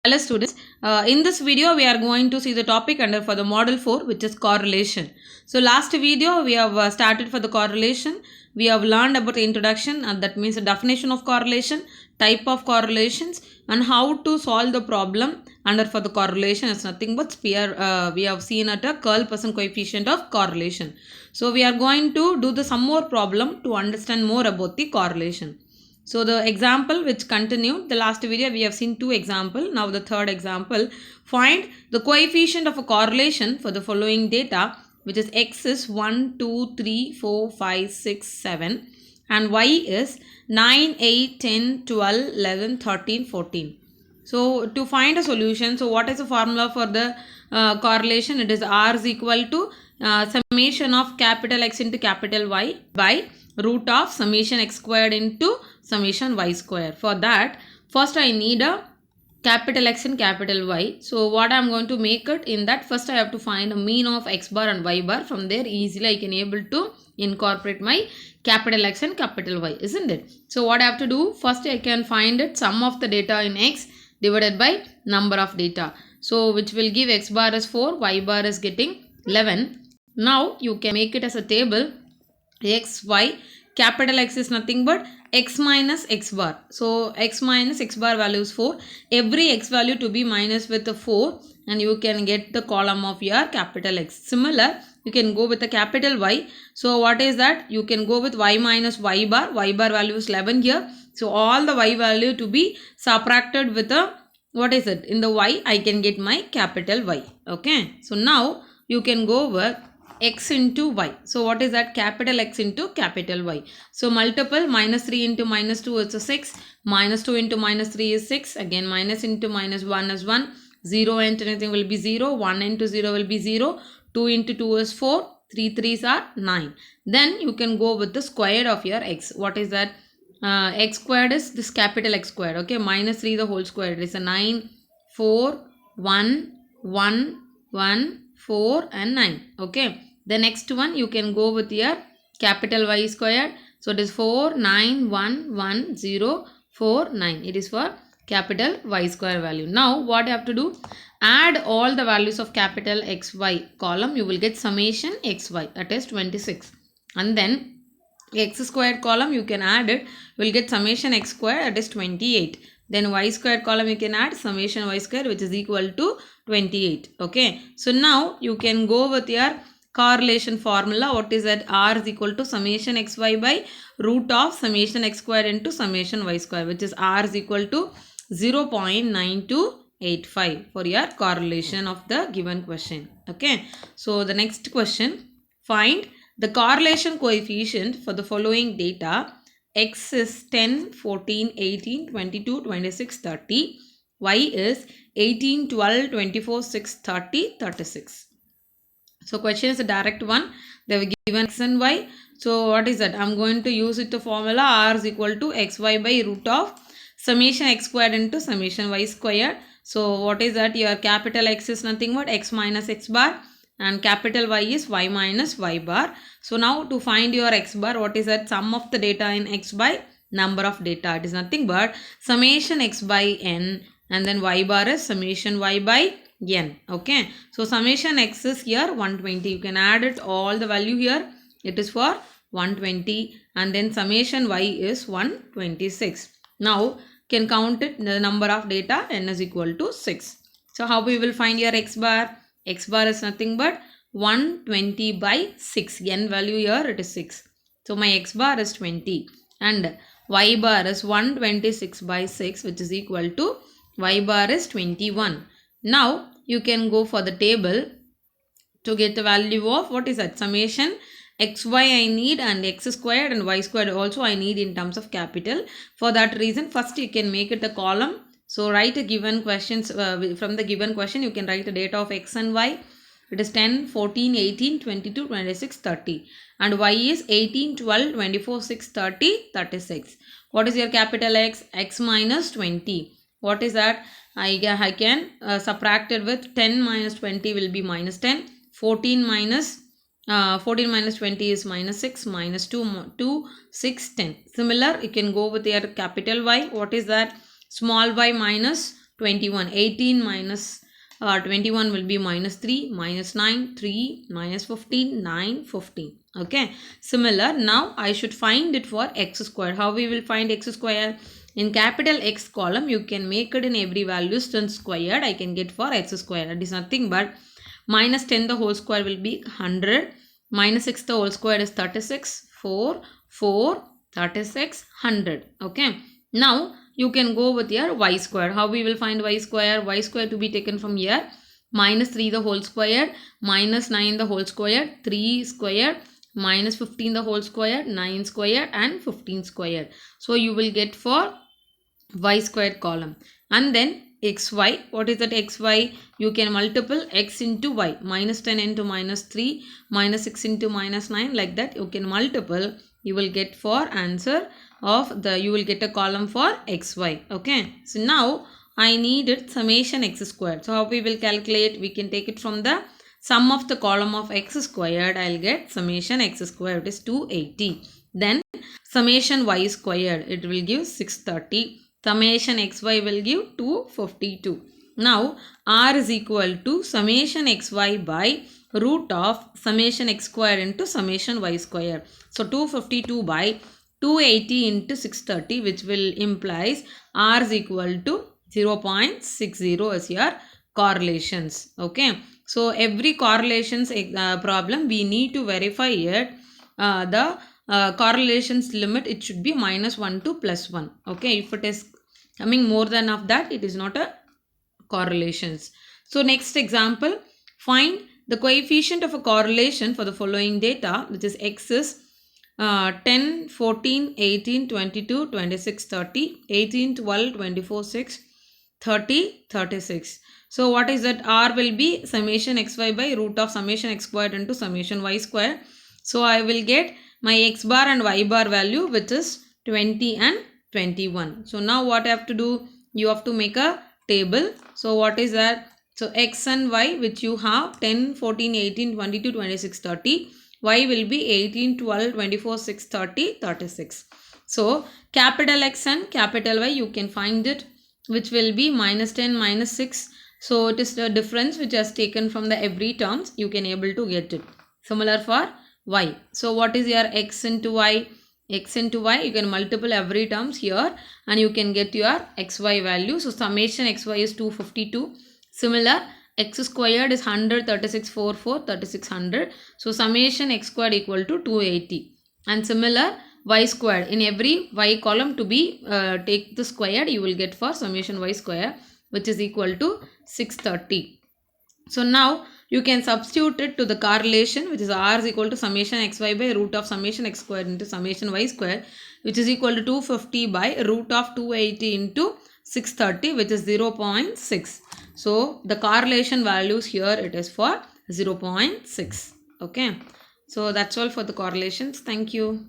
Hello students, in this video we are going to see the topic under for the model 4, which is correlation. So last video we have started for the correlation. We have learned about the introduction, and that means the definition of correlation, type of correlations, and how to solve the problem under for the correlation is nothing but sphere. We have seen at a curl percent coefficient of correlation. So we are going to do the some more problem to understand more about the correlation. So the example which continued the last video, we have seen two examples. Now the third example, find the coefficient of a correlation for the following data, which is x is 1, 2, 3, 4, 5, 6, 7 and y is 9, 8, 10, 12, 11, 13, 14. So to find a solution, so what is the formula for the correlation? It is R is equal to summation of capital X into capital Y by root of summation x squared into summation y square. For that, first I need a capital X and capital Y. So what I am going to make it in that, first I have to find a mean of x bar and y bar. From there easily I can able to incorporate my capital X and capital Y, isn't it? So what I have to do, first I can find it sum of the data in x divided by number of data. So which will give x bar is 4, y bar is getting 11. Now you can make it as a table x, y, capital X is nothing but x minus x bar. So x minus x bar value is 4. Every x value to be minus with the 4 and you can get the column of your capital X. Similar, you can go with the capital Y. So what is that? You can go with y minus y bar. Y bar value is 11 here. So all the y value to be subtracted with a, what is it? In the y, I can get my capital Y. Okay. So now you can go with x into y. So what is that? Capital X into capital Y. So multiple, minus 3 into minus 2 is a 6. Minus 2 into minus 3 is 6. Again minus into minus 1 is 1. 0 into anything will be 0. 1 into 0 will be 0. 2 into 2 is 4. 3 3s are 9. Then you can go with the square of your x. What is that? X squared is this capital X squared. Okay. Minus 3 the whole square. It is a 9, 4, 1, 1, 1, 4 and 9. Okay. The next one you can go with your capital Y squared. So it is 4, 9, 1, 1, 0, 4, 9. It is for capital Y square value. Now what you have to do? Add all the values of capital X, Y column. You will get summation X, Y. That is 26. And then x squared column you can add it. You will get summation x squared, that is 28. Then y squared column you can add summation y squared, which is equal to 28. Okay. So now you can go with your correlation formula. What is that? R is equal to summation xy by root of summation x square into summation y square, which is R is equal to 0.9285 for your correlation of the given question. Okay. So the next question, find the correlation coefficient for the following data. X is 10, 14, 18, 22, 26, 30. Y is 18, 12, 24, 6, 30, 36. So question is a direct one. They have given x and y. So what is that? I am going to use it to formula R is equal to xy by root of summation x squared into summation y squared. So what is that? Your capital X is nothing but x minus x bar and capital Y is y minus y bar. So now to find your x bar, what is that? Sum of the data in x by number of data. It is nothing but summation x by n, and then y bar is summation y by n. Okay. So summation x is here 120. You can add it all the value here. It is for 120, and then summation y is 126. Now can count it, the number of data n is equal to 6. So how we will find your x bar? X bar is nothing but 120 by 6. N value here it is 6. So my x bar is 20 and y bar is 126 by 6, which is equal to y bar is 21. Now you can go for the table to get the value of, what is that? Summation xy I need, and x squared and y squared also I need in terms of capital. For that reason, first you can make it a column. So write a given questions, from the given question you can write the data of x and y. It is 10, 14, 18, 22, 26, 30. And y is 18, 12, 24, 6, 30, 36. What is your capital X? X minus 20. What is that? I can subtract it with 10 minus 20 will be minus 10. 14 minus 20 is minus 6, minus 2, 6, 10. Similar, you can go with your capital Y. What is that? Small y minus 21. 18 minus 21 will be minus 3, minus 9, 3, minus 15, 9, 15. Okay. Similar, now I should find it for x square. How we will find x square? In capital X column, you can make it in every values, then squared I can get for x square. It is nothing but minus 10 the whole square will be 100. Minus 6 the whole square is 36. 4, 4, 36, 100. Okay. Now, you can go with your y square. How we will find y square? Y square to be taken from here. Minus 3 the whole square, minus 9 the whole square, 3 square, minus 15 the whole square, 9 square and 15 square. So, you will get for y squared column. And then xy, what is that xy? You can multiple x into y, minus 10 into minus 3, minus 6 into minus 9, like that you can multiple, you will get for answer of the, you will get a column for xy. Okay. So now I needed summation x squared. So how we will calculate? We can take it from the sum of the column of x squared. I'll get summation x squared is 280. Then summation y squared, it will give 630. Summation xy will give 252. Now r is equal to summation xy by root of summation x square into summation y square. So 252 by 280 into 630, which will implies r is equal to 0.60 as your correlations. Okay. So every correlations problem we need to verify it. The correlations limit, it should be -1 to +1. Okay. If it is coming more than of that, it is not a correlations. So next example, find the coefficient of a correlation for the following data, which is x is 10, 14, 18, 22, 26, 30, 18, 12, 24, 6, 30, 36. So what is that? R will be summation xy by root of summation x squared into summation y square. So I will get my x bar and y bar value, which is 20 and 21. So now what I have to do? You have to make a table. So what is that? So x and y, which you have 10, 14, 18, 22, 26, 30. Y will be 18, 12, 24, 6, 30, 36. So capital X and capital Y, you can find it, which will be minus 10, minus 6. So it is the difference which has taken from the every terms. You can able to get it. Similar for Y. So what is your x into y? X into y, you can multiple every terms here and you can get your xy value. So summation xy is 252. Similar, x squared is 100, 36, 4, 4, 3600. So summation x squared equal to 280. And similar, y squared, in every y column to be take the squared, you will get for summation y square, which is equal to 630. So now you can substitute it to the correlation, which is r is equal to summation xy by root of summation x squared into summation y square, which is equal to 250 by root of 280 into 630, which is 0.6. So the correlation values here, it is for 0.6. Okay. So that's all for the correlations. Thank you.